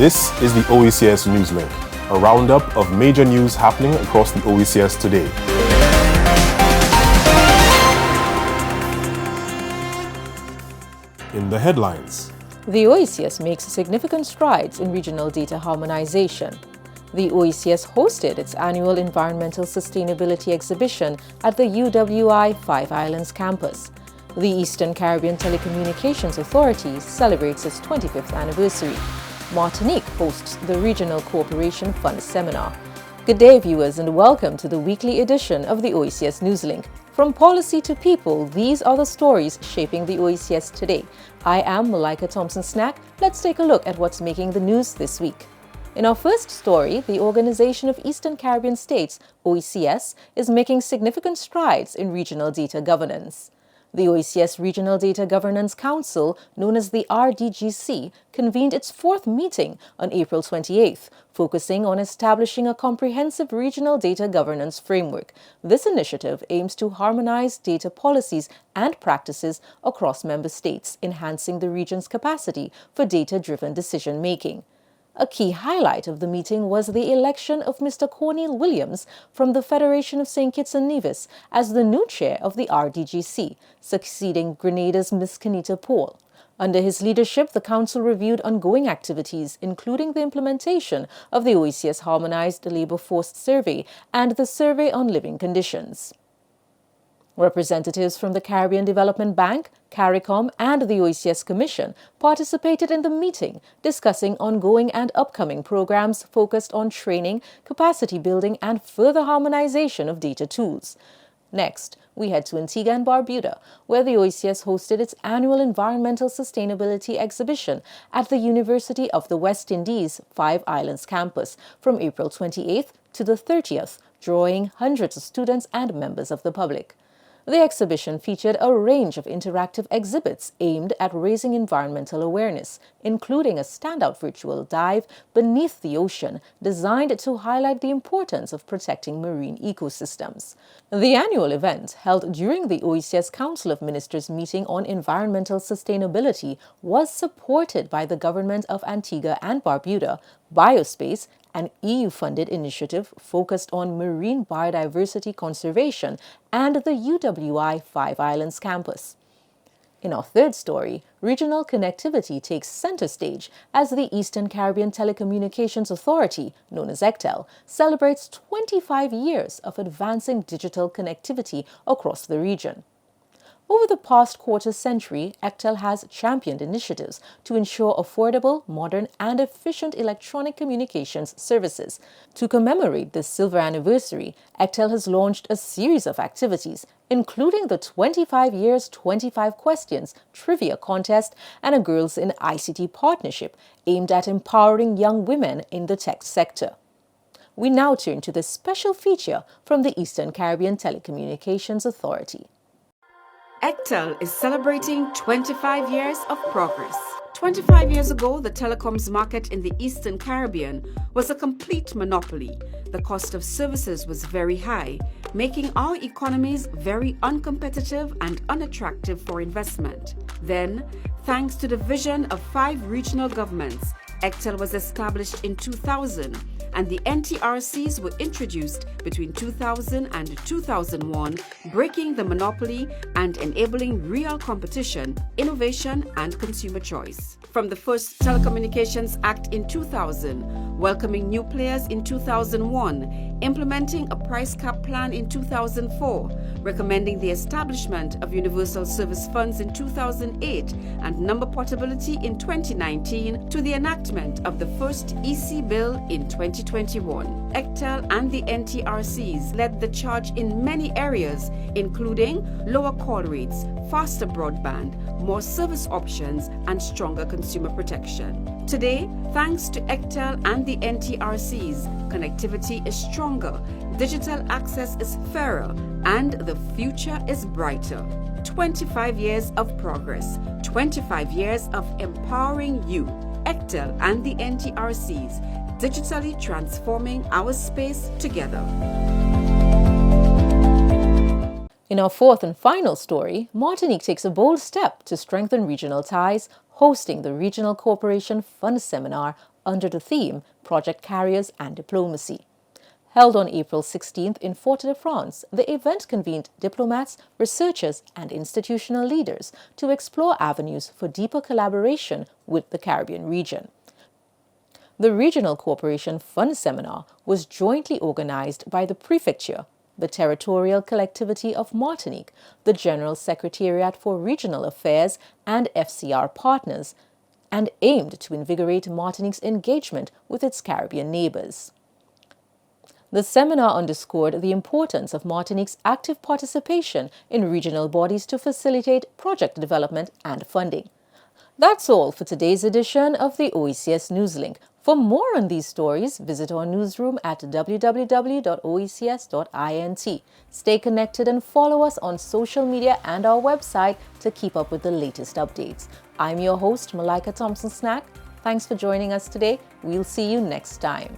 This is the OECS Newslink, a roundup of major news happening across the OECS today. In the headlines, the OECS makes significant strides in regional data harmonization. The OECS hosted its annual Environmental Sustainability Exhibition at the UWI Five Islands campus. The Eastern Caribbean Telecommunications Authority celebrates its 25th anniversary. Martinique hosts the Regional Cooperation Fund Seminar. Good day, viewers, and welcome to the weekly edition of the OECS Newslink. From policy to people, these are the stories shaping the OECS today. I am Malaika Thompson-Snack. Let's take a look at what's making the news this week. In our first story, the Organization of Eastern Caribbean States, OECS, is making significant strides in regional data governance. The OECS Regional Data Governance Council, known as the RDGC, convened its fourth meeting on April 28th, focusing on establishing a comprehensive regional data governance framework. This initiative aims to harmonize data policies and practices across member states, enhancing the region's capacity for data-driven decision-making. A key highlight of the meeting was the election of Mr. Cornel Williams from the Federation of St. Kitts and Nevis as the new chair of the RDGC, succeeding Grenada's Ms. Kenita Paul. Under his leadership, the Council reviewed ongoing activities, including the implementation of the OECS Harmonized Labour Force Survey and the Survey on Living Conditions. Representatives from the Caribbean Development Bank, CARICOM, and the OECS Commission participated in the meeting, discussing ongoing and upcoming programs focused on training, capacity building, and further harmonization of data tools. Next, we head to Antigua and Barbuda, where the OECS hosted its annual Environmental Sustainability Exhibition at the University of the West Indies Five Islands campus from April 28th to the 30th, drawing hundreds of students and members of the public. The exhibition featured a range of interactive exhibits aimed at raising environmental awareness, including a standout virtual dive beneath the ocean designed to highlight the importance of protecting marine ecosystems. The annual event, held during the OECS Council of Ministers meeting on environmental sustainability, was supported by the government of Antigua and Barbuda, Biospace, an EU-funded initiative focused on marine biodiversity conservation, and the UWI Five Islands campus. In our third story, regional connectivity takes center stage as the Eastern Caribbean Telecommunications Authority, known as ECTEL, celebrates 25 years of advancing digital connectivity across the region. Over the past quarter-century, ECTEL has championed initiatives to ensure affordable, modern, and efficient electronic communications services. To commemorate this silver anniversary, ECTEL has launched a series of activities, including the 25 Years 25 Questions trivia contest and a Girls in ICT partnership aimed at empowering young women in the tech sector. We now turn to this special feature from the Eastern Caribbean Telecommunications Authority. ECTEL is celebrating 25 years of progress. 25 years ago, the telecoms market in the Eastern Caribbean was a complete monopoly. The cost of services was very high, making our economies very uncompetitive and unattractive for investment. Then, thanks to the vision of 5 regional governments, ECTEL was established in 2000, and the NTRCs were introduced between 2000 and 2001, breaking the monopoly and enabling real competition, innovation, and consumer choice. From the first Telecommunications Act in 2000, welcoming new players in 2001, implementing a price cap plan in 2004, recommending the establishment of universal service funds in 2008, and number portability in 2019, to the enactment of the first EC bill in 2021. ECTEL and the NTRCs led the charge in many areas, including lower call rates, faster broadband, more service options, and stronger consumer protection. Today, thanks to ECTEL and the NTRCs, connectivity is stronger, digital access is fairer, and the future is brighter. 25 years of progress, 25 years of empowering you. ECTEL and the NTRCs, digitally transforming our space together. In our fourth and final story, Martinique takes a bold step to strengthen regional ties, hosting the Regional Cooperation Fund Seminar under the theme Project Carriers and Diplomacy. Held on April 16th in Fort-de-France, the event convened diplomats, researchers, and institutional leaders to explore avenues for deeper collaboration with the Caribbean region. The Regional Cooperation Fund Seminar was jointly organized by the Prefecture, the Territorial Collectivity of Martinique, the General Secretariat for Regional Affairs, and FCR partners, and aimed to invigorate Martinique's engagement with its Caribbean neighbors. The seminar underscored the importance of Martinique's active participation in regional bodies to facilitate project development and funding. That's all for today's edition of the OECS Newslink. For more on these stories, visit our newsroom at www.oecs.int. Stay connected and follow us on social media and our website to keep up with the latest updates. I'm your host, Malika Thompson-Snack. Thanks for joining us today. We'll see you next time.